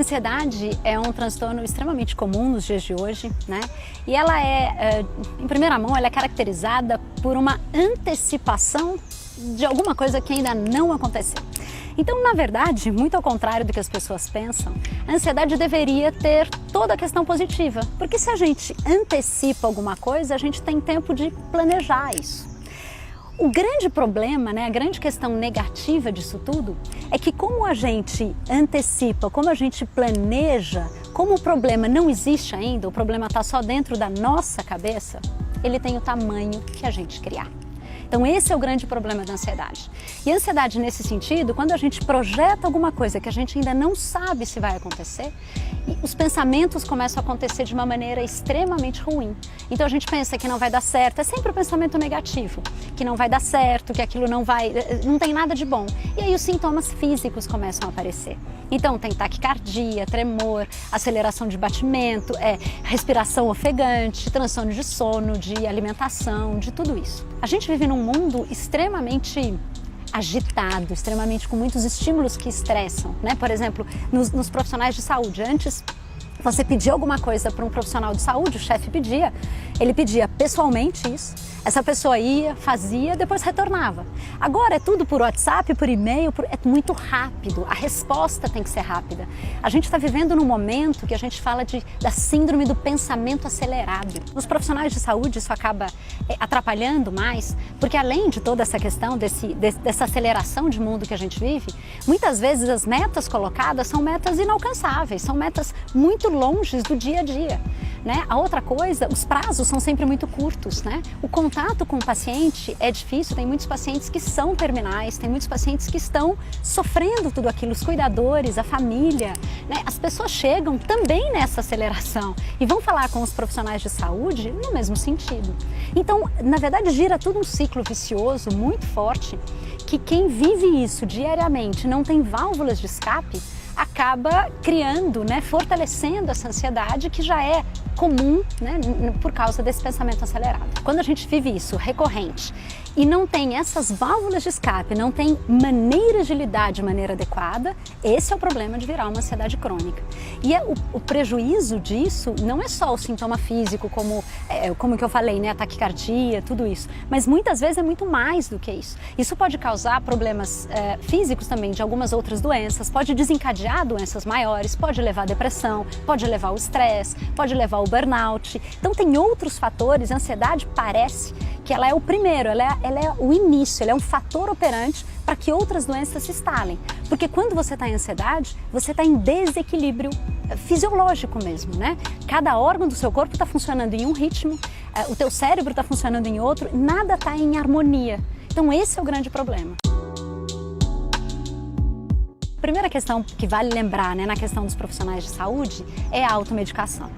ansiedade é um transtorno extremamente comum nos dias de hoje, né? E ela em primeira mão, ela é caracterizada por uma antecipação de alguma coisa que ainda não aconteceu. Então, na verdade, muito ao contrário do que as pessoas pensam, a ansiedade deveria ter toda a questão positiva, porque se a gente antecipa alguma coisa, a gente tem tempo de planejar isso. O grande problema, né, a grande questão negativa disso tudo é que como a gente antecipa, como a gente planeja, como o problema não existe ainda, o problema está só dentro da nossa cabeça, ele tem o tamanho que a gente criar. Então esse é o grande problema da ansiedade. E a ansiedade nesse sentido, quando a gente projeta alguma coisa que a gente ainda não sabe se vai acontecer, os pensamentos começam a acontecer de uma maneira extremamente ruim. Então a gente pensa que não vai dar certo, é sempre o pensamento negativo, que não vai dar certo, que aquilo não tem nada de bom. E aí os sintomas físicos começam a aparecer. Então tem taquicardia, tremor, aceleração de batimento, respiração ofegante, transtorno de sono, de alimentação, de tudo isso. A gente vive num mundo extremamente agitado, extremamente com muitos estímulos que estressam, né? Por exemplo, nos profissionais de saúde, antes você pedia alguma coisa para um profissional de saúde, o chefe pedia, ele pedia pessoalmente isso, essa pessoa ia, fazia, depois retornava. Agora é tudo por WhatsApp, por e-mail, é muito rápido, a resposta tem que ser rápida. A gente está vivendo num momento que a gente fala da síndrome do pensamento acelerado. Nos profissionais de saúde isso acaba atrapalhando mais, porque além de toda essa questão dessa aceleração de mundo que a gente vive, muitas vezes as metas colocadas são metas inalcançáveis, são metas muito longe do dia a dia, né? A outra coisa, os prazos são sempre muito curtos, né? O contato com o paciente é difícil, tem muitos pacientes que são terminais, tem muitos pacientes que estão sofrendo tudo aquilo, os cuidadores, a família, né? As pessoas chegam também nessa aceleração e vão falar com os profissionais de saúde no mesmo sentido. Então, na verdade, gira tudo um ciclo vicioso muito forte, que quem vive isso diariamente não tem válvulas de escape, acaba criando, né, fortalecendo essa ansiedade que já é comum, né, por causa desse pensamento acelerado. Quando a gente vive isso recorrente e não tem essas válvulas de escape, não tem maneiras de lidar de maneira adequada, esse é o problema de virar uma ansiedade crônica. E o prejuízo disso não é só o sintoma físico, como que eu falei, né, a taquicardia, tudo isso, mas muitas vezes é muito mais do que isso. Isso pode causar problemas físicos também de algumas outras doenças, pode desencadear doenças maiores, pode levar à depressão, pode levar ao estresse, pode levar ao burnout. Então tem outros fatores, a ansiedade parece que ela é o primeiro, ela é o início, ela é um fator operante para que outras doenças se instalem. Porque quando você está em ansiedade, você está em desequilíbrio fisiológico mesmo, né? Cada órgão do seu corpo está funcionando em um ritmo, o teu cérebro está funcionando em outro, nada está em harmonia. Então esse é o grande problema. A primeira questão que vale lembrar, né, na questão dos profissionais de saúde é a automedicação.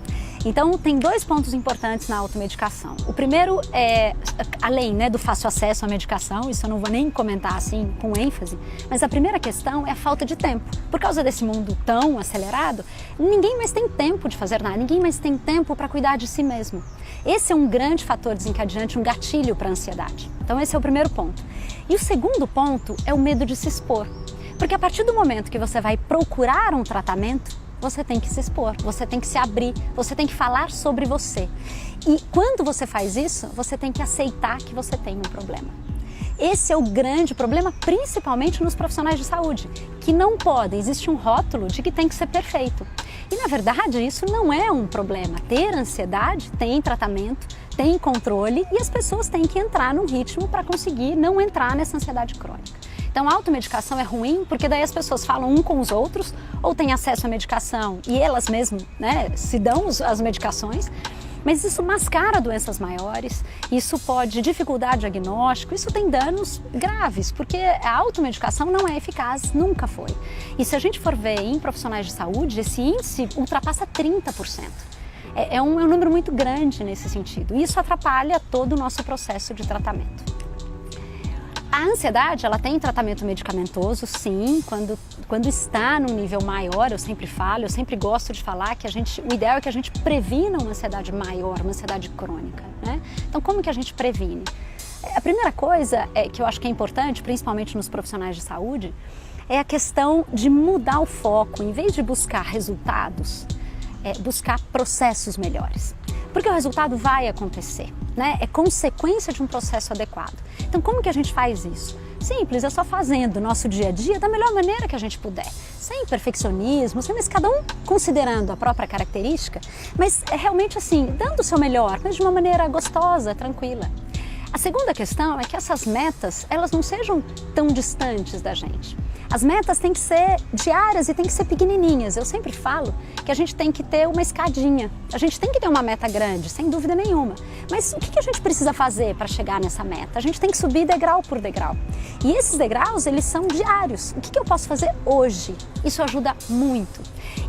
Então, tem dois pontos importantes na automedicação. O primeiro é, além, né, do fácil acesso à medicação, isso eu não vou nem comentar assim com ênfase, mas a primeira questão é a falta de tempo. Por causa desse mundo tão acelerado, ninguém mais tem tempo de fazer nada, ninguém mais tem tempo para cuidar de si mesmo. Esse é um grande fator desencadeante, um gatilho para a ansiedade. Então, esse é o primeiro ponto. E o segundo ponto é o medo de se expor. Porque a partir do momento que você vai procurar um tratamento, você tem que se expor, você tem que se abrir, você tem que falar sobre você. E quando você faz isso, você tem que aceitar que você tem um problema. Esse é o grande problema, principalmente nos profissionais de saúde, que não podem, existe um rótulo de que tem que ser perfeito. E na verdade isso não é um problema. Ter ansiedade tem tratamento, tem controle e as pessoas têm que entrar num ritmo para conseguir não entrar nessa ansiedade crônica. Então a automedicação é ruim porque daí as pessoas falam um com os outros ou têm acesso à medicação e elas mesmas, né, se dão as medicações, mas isso mascara doenças maiores, isso pode dificultar diagnóstico, isso tem danos graves, porque a automedicação não é eficaz, nunca foi. E se a gente for ver em profissionais de saúde, esse índice ultrapassa 30%. É um número muito grande nesse sentido e isso atrapalha todo o nosso processo de tratamento. A ansiedade, ela tem tratamento medicamentoso, sim, quando está num nível maior, eu sempre falo, eu sempre gosto de falar que o ideal é que a gente previna uma ansiedade maior, uma ansiedade crônica, né? Então, como que a gente previne? A primeira coisa que eu acho que é importante, principalmente nos profissionais de saúde, é a questão de mudar o foco. Em vez de buscar resultados, buscar processos melhores. Porque o resultado vai acontecer, né? É consequência de um processo adequado. Então, como que a gente faz isso? Simples, é só fazendo o nosso dia a dia da melhor maneira que a gente puder. Sem perfeccionismo, mas cada um considerando a própria característica, mas é realmente assim, dando o seu melhor, mas de uma maneira gostosa, tranquila. A segunda questão é que essas metas, elas não sejam tão distantes da gente. As metas têm que ser diárias e têm que ser pequenininhas. Eu sempre falo que a gente tem que ter uma escadinha. A gente tem que ter uma meta grande, sem dúvida nenhuma. Mas o que a gente precisa fazer para chegar nessa meta? A gente tem que subir degrau por degrau. E esses degraus, eles são diários. O que eu posso fazer hoje? Isso ajuda muito.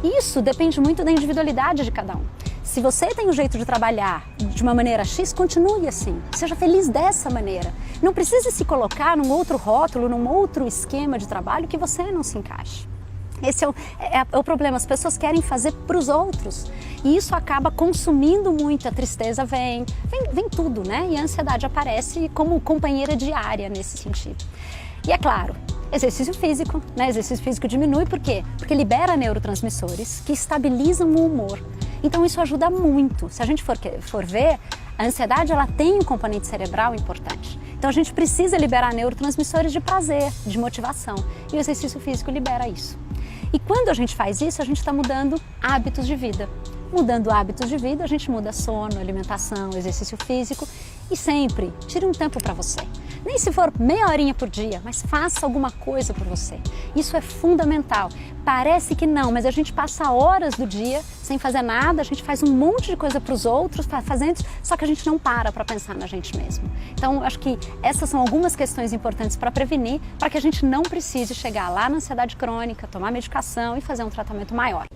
Isso depende muito da individualidade de cada um. Se você tem um jeito de trabalhar de uma maneira X, continue assim. Seja feliz dessa maneira. Não precise se colocar num outro rótulo, num outro esquema de trabalho que você não se encaixe. Esse é o problema. As pessoas querem fazer para os outros. E isso acaba consumindo muito. A tristeza vem tudo, né? E a ansiedade aparece como companheira diária nesse sentido. E é claro, exercício físico, né? Exercício físico diminui, por quê? Porque libera neurotransmissores que estabilizam o humor. Então isso ajuda muito. Se a gente for ver, a ansiedade ela tem um componente cerebral importante. Então a gente precisa liberar neurotransmissores de prazer, de motivação. E o exercício físico libera isso. E quando a gente faz isso, a gente está mudando hábitos de vida. Mudando hábitos de vida, a gente muda sono, alimentação, exercício físico e sempre tire um tempo para você. Nem se for meia horinha por dia, mas faça alguma coisa por você. Isso é fundamental. Parece que não, mas a gente passa horas do dia sem fazer nada, a gente faz um monte de coisa para os outros, só que a gente não para pensar na gente mesmo. Então, acho que essas são algumas questões importantes para prevenir, para que a gente não precise chegar lá na ansiedade crônica, tomar medicação e fazer um tratamento maior.